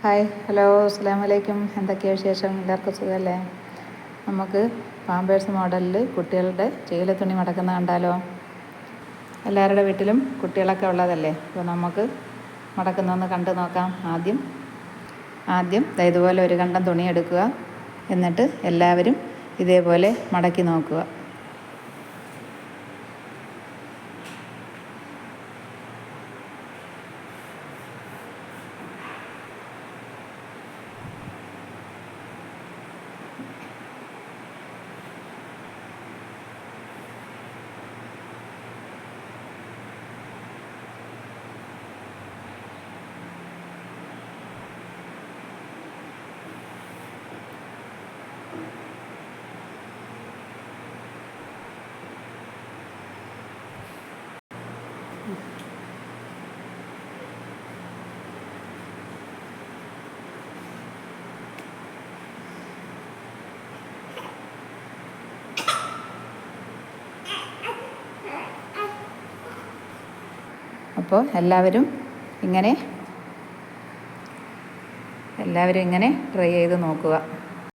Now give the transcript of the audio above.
Hi, hello, അസ്സലാമു അലൈക്കും. എന്തൊക്കെയാണ് വിശേഷം? എല്ലാവർക്കും സുഖമല്ലേ? നമുക്ക് പാമ്പേഴ്സ് മോഡലിൽ കുട്ടികളുടെ ചേല തുണി മടക്കുന്ന കണ്ടാലോ? എല്ലാവരുടെ വീട്ടിലും കുട്ടികളൊക്കെ ഉള്ളതല്ലേ? അപ്പോൾ നമുക്ക് മടക്കുന്നൊന്ന് കണ്ടു നോക്കാം. ആദ്യം ഇതുപോലെ ഒരു കണ്ടം തുണി എടുക്കുക. എന്നിട്ട് എല്ലാവരും ഇതേപോലെ മടക്കി നോക്കുക. അപ്പോൾ എല്ലാവരും ഇങ്ങനെ ട്രൈ ചെയ്ത് നോക്കുക.